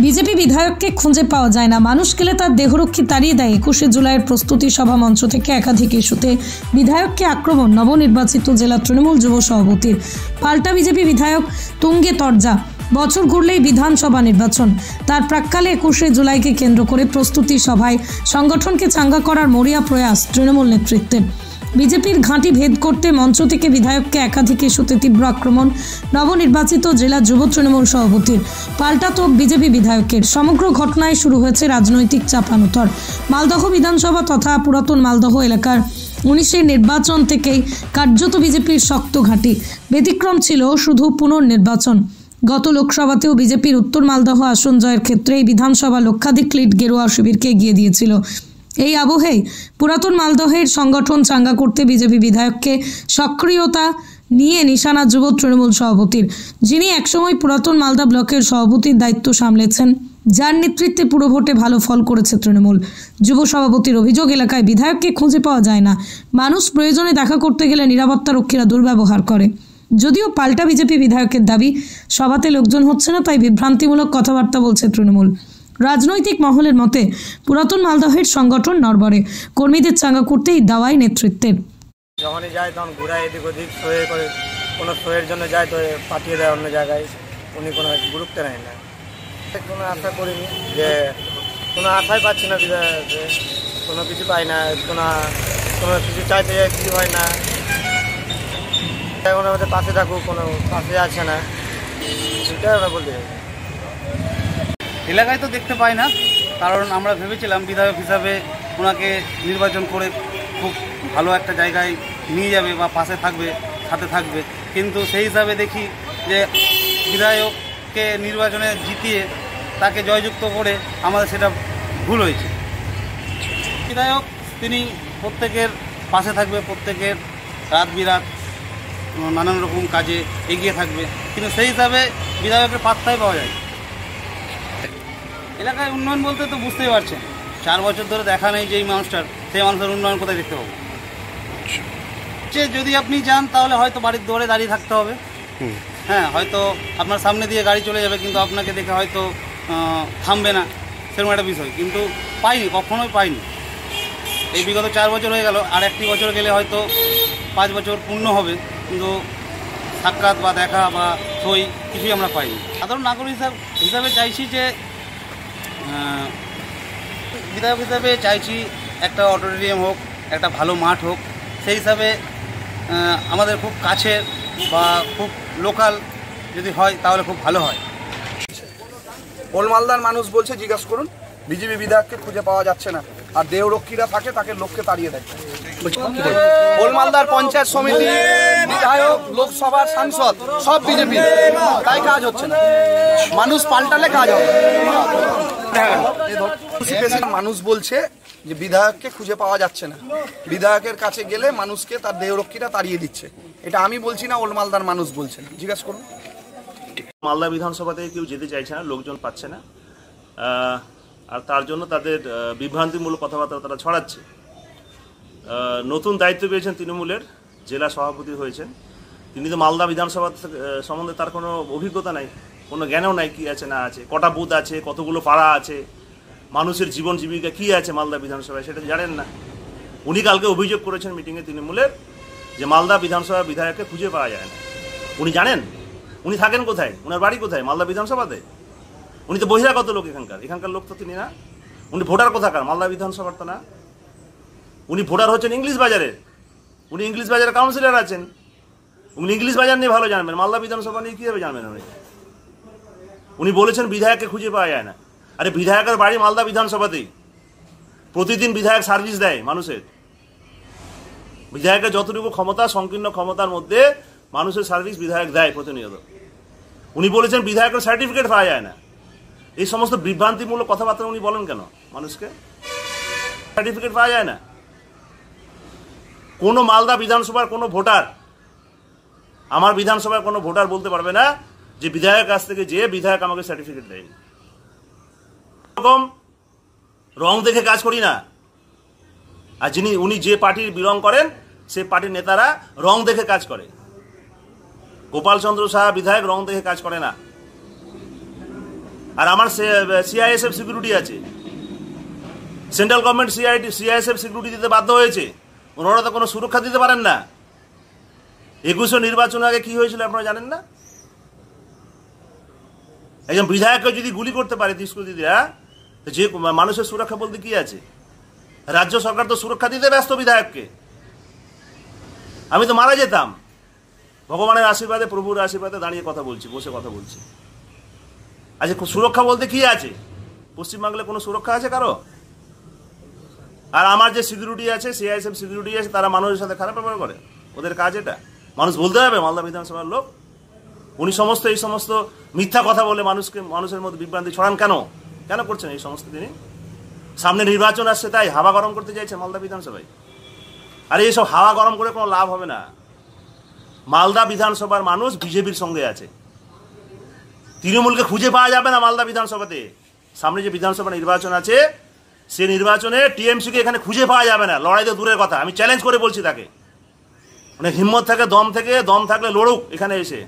BJP বিধায়ককে খুঁজে পাওয়া যায় না, মানুষ গেলে তার দেহরক্ষী তাড়িয়ে দেয়। 21শে জুলাইয়ের প্রস্তুতি সভা মঞ্চ থেকে একাধিক ইস্যুতে বিধায়ককে আক্রমণ নবনির্বাচিত জেলা তৃণমূল যুব সভাপতির। পাল্টা বিজেপি বিধায়ক তুঙ্গে তরজা। বছর ঘুরলেই বিধানসভা নির্বাচন, তার প্রাক্কালে 21শে জুলাইকে কেন্দ্র করে প্রস্তুতি সভায় সংগঠনকে চাঙ্গা করার মরিয়া প্রয়াস তৃণমূল নেতৃত্বের। বিজেপির ঘাঁটি ভেদ করতে মঞ্চ থেকে বিধায়ককে একাধিক ইস্যুতে তীব্র আক্রমণ নবনির্বাচিত জেলা যুব তৃণমূল সভাপতির। পাল্টা তোপ বিজেপি বিধায়কের। সমগ্র ঘটনায় শুরু হয়েছে রাজনৈতিক চাপানোতর। মালদহ বিধানসভা তথা পুরাতন মালদহ এলাকার 19-এর নির্বাচন থেকেই কার্যত বিজেপির শক্ত ঘাঁটি। ব্যতিক্রম ছিল শুধু পুনর্নির্বাচন। গত লোকসভাতেও বিজেপির উত্তর মালদহ আসন জয়ের ক্ষেত্রে বিধানসভা লক্ষাধিক লিড গেরুয়া শিবিরকে এগিয়ে দিয়েছিল। এই আবহেই পুরাতন মালদহের সংগঠন চাঙ্গা করতে বিজেপি বিধায়ককে সক্রিয়তা নিয়ে নিশানা যুব তৃণমূল সভাপতির, যিনি একসময় পুরাতন মালদা ব্লকের সভাপতির দায়িত্ব সামলেছেন, যার নেতৃত্বে পুরো ভোটে ভালো ফল করেছে তৃণমূল। যুব সভাপতির অভিযোগ, এলাকায় বিধায়ককে খুঁজে পাওয়া যায় না, মানুষ প্রয়োজনে দেখা করতে গেলে নিরাপত্তা রক্ষীরা দুর্ব্যবহার করে। যদিও পাল্টা বিজেপি বিধায়কের দাবি, সভাতে লোকজন হচ্ছে না, তাই বিভ্রান্তিমূলক কথাবার্তা বলছে তৃণমূল। রাজনৈতিক মহলের মতে পুরাতন মালদহের সংগঠন নড়বড়ে, কর্মীদের চাঙ্গা করতেই দাওয়াই নেতৃত্বের। যখনই যায় তখন ঘুরায় এদিক ওদিক, সয়ে করে কোনো সয়ের জন্য যায় তো পাঠিয়ে দেয় অন্য জায়গায়। উনি কোনো গুরুত্ব নেয় না। কোনো আশা করিনি, যে কোনো আশাই পাচ্ছি না, কোনো কিছু পাই না, কোনো কিছু চাইতে যায়, কিছু হয় না। এখন আমাদের পাশে থাকুক, কোনো পাশে আছে না, সেটাই আমরা বলতে চাই। এলাকায় তো দেখতে পাই না, কারণ আমরা ভেবেছিলাম বিধায়ক হিসাবে ওনাকে নির্বাচন করে খুব ভালো একটা জায়গায় নিয়ে যাবে বা পাশে থাকবে, সাথে থাকবে, কিন্তু সেই হিসাবে দেখি যে বিধায়ককে নির্বাচনে জিতিয়ে তাকে জয়যুক্ত করে আমাদের সেটা ভুল হয়েছে। বিধায়ক তিনি প্রত্যেকের পাশে থাকবে, প্রত্যেকের রাত বিরাত নানান রকম কাজে এগিয়ে থাকবে, কিন্তু সেই হিসাবে বিধায়কের পাত্তাই পাওয়া যায়। এলাকায় উন্নয়ন বলতে তো বুঝতেই পারছেন, 4 বছর ধরে দেখা নেই যে এই মানুষটার, সেই মানুষের উন্নয়ন কোথায় দেখতে পাবো? যদি আপনি যান তাহলে হয়তো বাড়ির দৌড়ে দাঁড়িয়ে থাকতে হবে, হ্যাঁ, হয়তো আপনার সামনে দিয়ে গাড়ি চলে যাবে, কিন্তু আপনাকে দেখে হয়তো থামবে না, সেরকম একটা বিষয়। কিন্তু পাইনি, কখনোই পাইনি। এই বিগত 4 বছর হয়ে গেল, আর একটি বছর গেলে হয়তো 5 বছর পূর্ণ হবে, কিন্তু সাক্ষাৎ বা দেখা বা সই কিছুই আমরা পাইনি। সাধারণ নাগরিক হিসাবে চাইছি যে বিধায়ক হিসাবে চাইছি একটা অডিটোরিয়াম হোক, একটা ভালো মাঠ হোক, সেই হিসাবে আমাদের খুব কাছের বা খুব লোকাল যদি হয় তাহলে খুব ভালো হয়। ওল মালদার মানুষ বলছে, জিজ্ঞাসা করুন, বিজেপি বিধায়ককে খুঁজে পাওয়া যাচ্ছে না, আর দেহরক্ষীরা থাকে, তাকে লোককে তাড়িয়ে দেয়। ওল মালদার পঞ্চায়েত সমিতি, বিধায়ক, লোকসভার সাংসদ সব বিজেপি, তাই কাজ হচ্ছে না। মানুষ পাল্টালে কাজ হবে। মানুষ বলছে যে বিধায়ককে খুঁজে পাওয়া যাচ্ছে না, বিধায়কের কাছে গেলে মানুষকে তার দেহরক্ষীরা তাড়িয়ে দিচ্ছে। এটা আমি বলছি না, ওল মালদার মানুষ বলছেন, জিজ্ঞাসা করুন। মালদা বিধানসভাতে কেউ যেতে চাইছে না, লোকজন পাচ্ছে না, আর তার জন্য তাদের বিভ্রান্তিমূলক কথাবার্তা তারা ছড়াচ্ছে। নতুন দায়িত্ব পেয়েছেন তৃণমূলের, জেলা সভাপতি হয়েছেন তিনি। তো মালদা বিধানসভা সম্বন্ধে তার কোনো অভিজ্ঞতা নাই, কোনো জ্ঞানও নাই, কী আছে না আছে, কটা বুথ আছে, কতগুলো পাড়া আছে, মানুষের জীবন জীবিকা কী আছে মালদা বিধানসভায়, সেটা জানেন না। উনি কালকে অভিযোগ করেছেন মিটিংয়ে তৃণমূলের, যে মালদা বিধানসভা বিধায়ককে খুঁজে পাওয়া যায় না। উনি জানেন উনি থাকেন কোথায়, ওনার বাড়ি কোথায়? মালদা বিধানসভাতে। উনি তো বহিরাগত লোক, এখানকার লোক তো তিনি না। উনি ভোটার কোথাকার? মালদা বিধানসভার তো না। উনি ভোটার হচ্ছেন ইংলিশ বাজারের, উনি ইংলিশ বাজারের কাউন্সিলর আছেন, উনি ইংলিশ বাজার নিয়ে ভালো জানবেন, মালদা বিধানসভা নিয়ে কীভাবে জানবেন উনি বলেছেন বিধায়ককে খুঁজে পাওয়া যায় না। আরে বিধায়কের বাড়ি মালদা বিধানসভাতেই, প্রতিদিন বিধায়ক সার্ভিস দেয় মানুষের। বিধায়কের যতটুকু ক্ষমতা, সংকীর্ণ ক্ষমতার মধ্যে মানুষের সার্ভিস বিধায়ক দেয় প্রতিনিয়ত। উনি বলেছেন বিধায়কের সার্টিফিকেট পাওয়া যায় না। এই সমস্ত বিভ্রান্তিমূলক কথাবার্তা উনি বলেন কেন মানুষকে? সার্টিফিকেট পাওয়া যায় না। কোনো মালদা বিধানসভার কোনো ভোটার, আমার বিধানসভার কোনো ভোটার বলতে পারবে না যে বিধায়কের কাছ থেকে যে বিধায়ক আমাকে সার্টিফিকেট দেয়। এরকম রং দেখে কাজ করি না। আর উনি যে পার্টির বিলং করেন, সে পার্টির নেতারা রং দেখে কাজ করে। গোপাল চন্দ্র সাহা বিধায়ক রং দেখে কাজ করে না। আর আমার সিআইএসএফ সিকিউরিটি আছে, সেন্ট্রাল গভর্নমেন্ট সিআইএসএফ সিকিউরিটি দিতে বাধ্য হয়েছে, ওনারা তো কোনো সুরক্ষা দিতে পারেন না। 21 নির্বাচন আগে কি হয়েছিল আপনারা জানেন না? একজন বিধায়ককে যদি গুলি করতে পারে দুষ্কৃতীরা, যে মানুষের সুরক্ষা বলতে কি আছে? রাজ্য সরকার তো সুরক্ষা দিতে ব্যস্ত বিধায়ককে। আমি তো মারা যেতাম। ভগবানের আশীর্বাদে, প্রভুর আশীর্বাদে দাঁড়িয়ে কথা বলছি, বসে কথা বলছি। আচ্ছা, সুরক্ষা বলতে কি আছে? পশ্চিমবাংলায় কোনো সুরক্ষা আছে কারো? আর আমার যে সিকিউরিটি আছে, সিআইএসএফ সিকিউরিটি আছে, তারা মানুষের সাথে খারাপ ব্যবহার করে। ওদের কাজ এটা। মানুষ বলতে হবে মালদা বিধানসভার লোক উনি এই সমস্ত মিথ্যা কথা বলে মানুষের মধ্যে বিভ্রান্তি ছড়ান কেন করছেন এই সমস্ত? তিনি সামনে নির্বাচন আসছে, তাই হাওয়া গরম করতে চাইছে মালদা বিধানসভায়। আর এইসব হাওয়া গরম করে কোনো লাভ হবে না। মালদা বিধানসভার মানুষ বিজেপির সঙ্গে আছে। তৃণমূলকে খুঁজে পাওয়া যাবে না মালদা বিধানসভাতে। সামনে যে বিধানসভা নির্বাচন আছে, সে নির্বাচনে টিএমসিকে এখানে খুঁজে পাওয়া যাবে না। লড়াই তো দূরের কথা, আমি চ্যালেঞ্জ করে বলছি তাকে। মানে হিম্মত থাকে, দম থাকলে লড়ুক এখানে এসে।